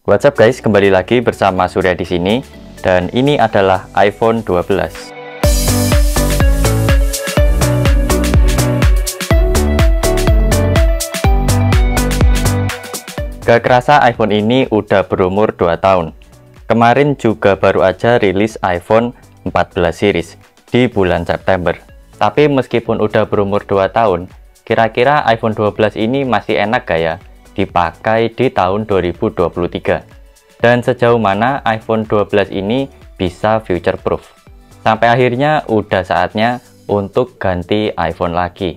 What's up guys, kembali lagi bersama Surya di sini dan ini adalah iPhone 12. Gak kerasa iPhone ini udah berumur 2 tahun. Kemarin juga baru aja rilis iPhone 14 series di bulan September. Tapi meskipun udah berumur 2 tahun, kira-kira iPhone 12 ini masih enak gak ya dipakai di tahun 2023? Dan sejauh mana iPhone 12 ini bisa future proof? Sampai akhirnya udah saatnya untuk ganti iPhone lagi.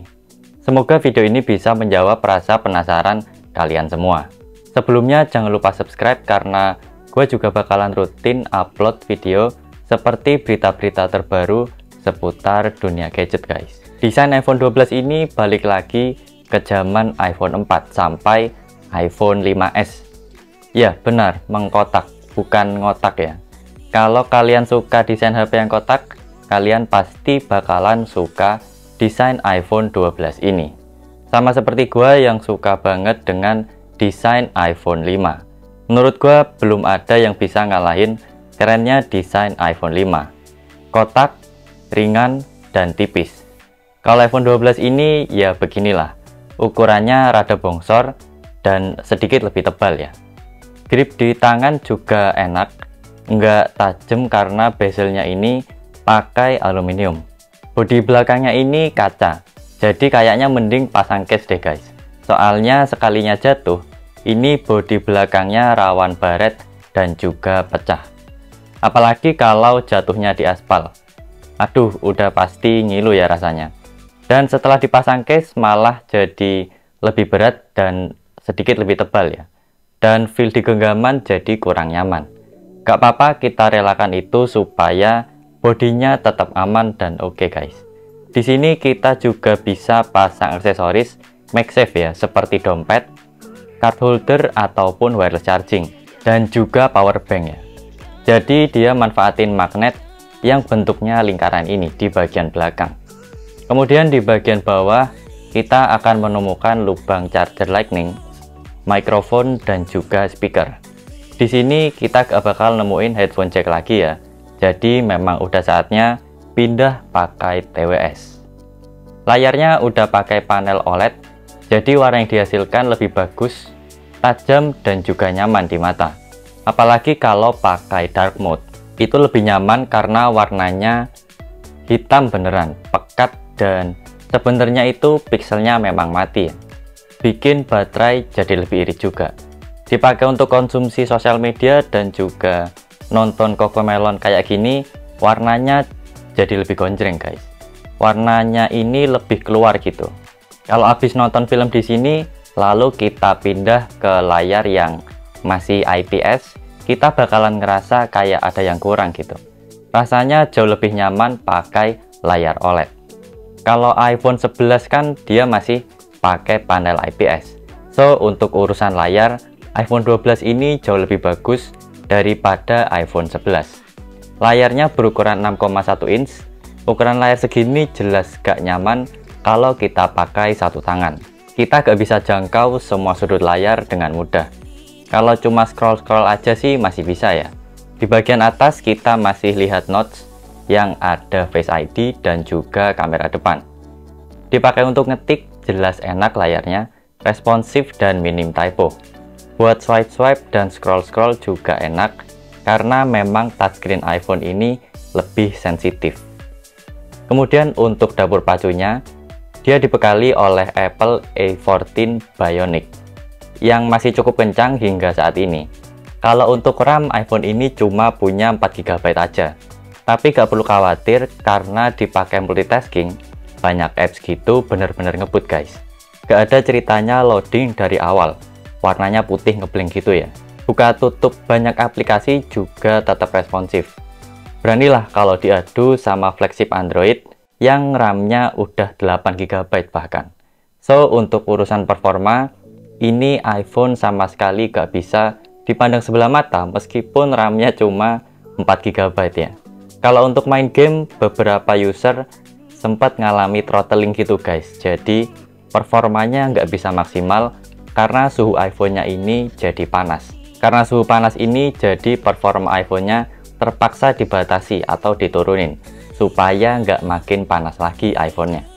Semoga video ini bisa menjawab rasa penasaran kalian semua. Sebelumnya jangan lupa subscribe karena gue juga bakalan rutin upload video seperti berita-berita terbaru seputar dunia gadget guys. Desain iPhone 12 ini balik lagi ke zaman iPhone 4 sampai iPhone 5s. Ya benar, mengkotak, bukan ngotak ya. Kalau kalian suka desain HP yang kotak, kalian pasti bakalan suka desain iPhone 12 ini. Sama seperti gue yang suka banget dengan desain iPhone 5. Menurut gue belum ada yang bisa ngalahin kerennya desain iPhone 5. Kotak, ringan, dan tipis. Kalau iPhone 12 ini ya beginilah. Ukurannya rada bongsor dan sedikit lebih tebal ya. Grip di tangan juga enak, nggak tajam karena bezelnya ini pakai aluminium. Bodi belakangnya ini kaca, jadi kayaknya mending pasang case deh guys. Soalnya sekalinya jatuh, ini bodi belakangnya rawan baret dan juga pecah. Apalagi kalau jatuhnya di aspal. Aduh, udah pasti ngilu ya rasanya. Dan setelah dipasang case malah jadi lebih berat dan sedikit lebih tebal ya. Dan feel di genggaman jadi kurang nyaman. Gak apa-apa, kita relakan itu supaya bodinya tetap aman dan oke guys. Di sini kita juga bisa pasang aksesoris MagSafe ya, seperti dompet, card holder ataupun wireless charging, dan juga power bank ya. Jadi dia manfaatin magnet yang bentuknya lingkaran ini di bagian belakang. Kemudian di bagian bawah kita akan menemukan lubang charger lightning, mikrofon, dan juga speaker. Di sini kita gak bakal nemuin headphone jack lagi ya. Jadi memang udah saatnya pindah pakai TWS. Layarnya udah pakai panel OLED, jadi warna yang dihasilkan lebih bagus, tajam, dan juga nyaman di mata. Apalagi kalau pakai dark mode, itu lebih nyaman karena warnanya hitam beneran, pekat, dan sebenarnya itu pixelnya memang mati ya. Bikin baterai jadi lebih irit juga. Dipakai untuk konsumsi sosial media dan juga nonton Cocomelon kayak gini, warnanya jadi lebih gonjreng guys. Warnanya ini lebih keluar gitu. Kalau habis nonton film di sini, lalu kita pindah ke layar yang masih IPS, kita bakalan ngerasa kayak ada yang kurang gitu. Rasanya jauh lebih nyaman pakai layar OLED. Kalau iPhone 11 kan dia masih pakai panel IPS. So, untuk urusan layar, iPhone 12 ini jauh lebih bagus daripada iPhone 11. Layarnya berukuran 6,1 inch. Ukuran layar segini jelas gak nyaman kalau kita pakai satu tangan. Kita gak bisa jangkau semua sudut layar dengan mudah. Kalau cuma scroll-scroll aja sih masih bisa ya. Di bagian atas kita masih lihat notch yang ada Face ID dan juga kamera depan. Dipakai untuk ngetik, jelas enak layarnya, responsif dan minim typo. Buat swipe-swipe dan scroll-scroll juga enak, karena memang touchscreen iPhone ini lebih sensitif. Kemudian untuk dapur pacunya, dia dibekali oleh Apple A14 Bionic, yang masih cukup kencang hingga saat ini. Kalau untuk RAM, iPhone ini cuma punya 4GB aja. Tapi gak perlu khawatir, karena dipakai multitasking, banyak apps gitu bener-bener ngebut guys. Gak ada ceritanya loading dari awal, warnanya putih ngeblink gitu ya. Buka tutup banyak aplikasi juga tetap responsif. Beranilah kalau diadu sama flagship Android yang RAM-nya udah 8GB bahkan. So, untuk urusan performa, ini iPhone sama sekali gak bisa dipandang sebelah mata meskipun RAM-nya cuma 4GB ya. Kalau untuk main game, beberapa user sempat ngalami throttling gitu guys, jadi performanya nggak bisa maksimal karena suhu iPhone-nya ini jadi panas. Karena suhu panas ini, jadi performa iPhone-nya terpaksa dibatasi atau diturunin supaya nggak makin panas lagi iPhone-nya.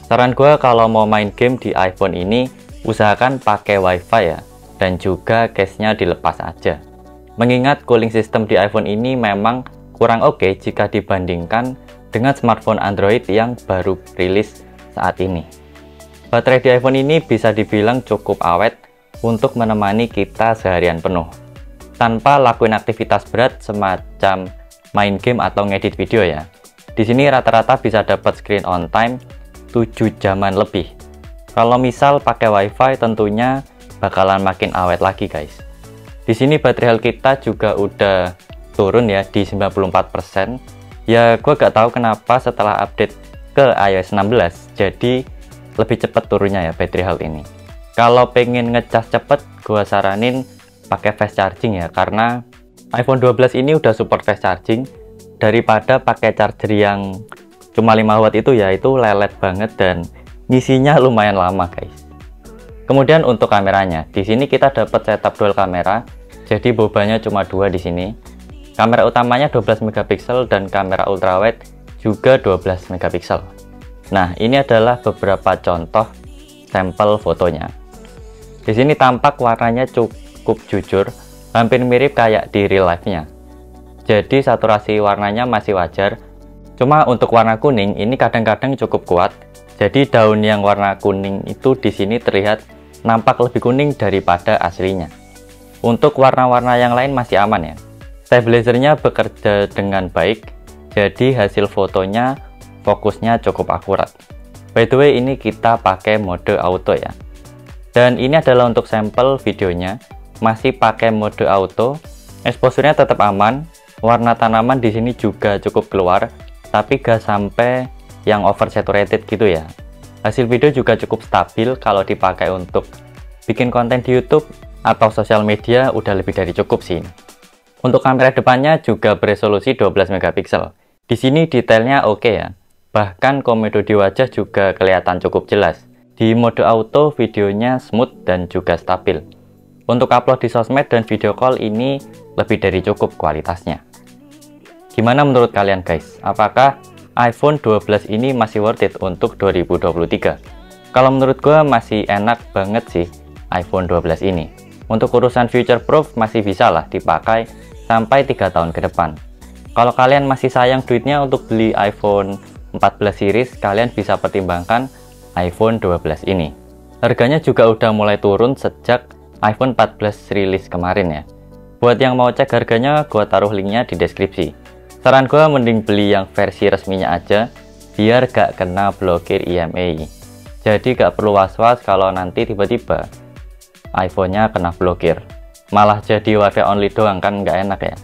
Saran gue kalau mau main game di iPhone ini, usahakan pakai WiFi ya, dan juga case-nya dilepas aja. Mengingat cooling system di iPhone ini memang kurang oke jika dibandingkan dengan smartphone Android yang baru rilis saat ini. Baterai di iPhone ini bisa dibilang cukup awet untuk menemani kita seharian penuh, tanpa lakuin aktivitas berat semacam main game atau ngedit video ya. Di sini rata-rata bisa dapat screen on time 7 jaman lebih. Kalau misal pakai WiFi tentunya bakalan makin awet lagi guys. Di sini baterai health kita juga udah turun ya di 94%. Ya gue gak tahu kenapa setelah update ke iOS 16 jadi lebih cepat turunnya ya baterai health ini. Kalau pengen ngecas cepet, gue saranin pakai fast charging ya, karena iPhone 12 ini udah support fast charging daripada pakai charger yang cuma 5 watt itu ya, itu lelet banget dan ngisinya lumayan lama guys. Kemudian untuk kameranya, di sini kita dapat setup dual kamera, jadi bobanya cuma 2 di sini. Kamera utamanya 12 megapiksel dan kamera ultrawide juga 12 megapiksel. Nah, ini adalah beberapa contoh sampel fotonya. Di sini tampak warnanya cukup jujur, hampir mirip kayak di real life-nya. Jadi saturasi warnanya masih wajar. Cuma untuk warna kuning ini kadang-kadang cukup kuat. Jadi daun yang warna kuning itu di sini terlihat nampak lebih kuning daripada aslinya. Untuk warna-warna yang lain masih aman ya. Stabilizernya bekerja dengan baik, jadi hasil fotonya fokusnya cukup akurat. By the way, ini kita pakai mode auto ya. Dan ini adalah untuk sampel videonya, masih pakai mode auto. Exposure-nya tetap aman, warna tanaman di sini juga cukup keluar, tapi gak sampai yang oversaturated gitu ya. Hasil video juga cukup stabil kalau dipakai untuk bikin konten di YouTube atau sosial media, udah lebih dari cukup sih. Untuk kamera depannya juga beresolusi 12 megapiksel. Di sini detailnya oke ya. Bahkan komodo di wajah juga kelihatan cukup jelas. Di mode auto videonya smooth dan juga stabil. Untuk upload di sosmed dan video call ini lebih dari cukup kualitasnya. Gimana menurut kalian guys? Apakah iPhone 12 ini masih worth it untuk 2023? Kalau menurut gue masih enak banget sih iPhone 12 ini. Untuk urusan future proof masih bisa lah dipakai sampai 3 tahun ke depan. Kalau kalian masih sayang duitnya untuk beli iPhone 14 series, kalian bisa pertimbangkan iPhone 12 ini. Harganya juga udah mulai turun sejak iPhone 14 rilis kemarin ya. Buat yang mau cek harganya, gue taruh linknya di deskripsi. Saran gue mending beli yang versi resminya aja, biar gak kena blokir IMEI. Jadi gak perlu was-was kalau nanti tiba-tiba iPhone-nya kena blokir. Malah jadi WiFi only doang, kan gak enak ya.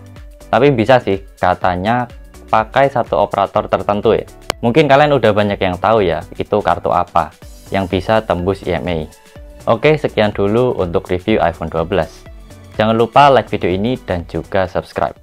Tapi bisa sih, katanya pakai satu operator tertentu ya. Mungkin kalian udah banyak yang tahu ya, itu kartu apa yang bisa tembus IMEI. Oke, sekian dulu untuk review iPhone 12. Jangan lupa like video ini dan juga subscribe.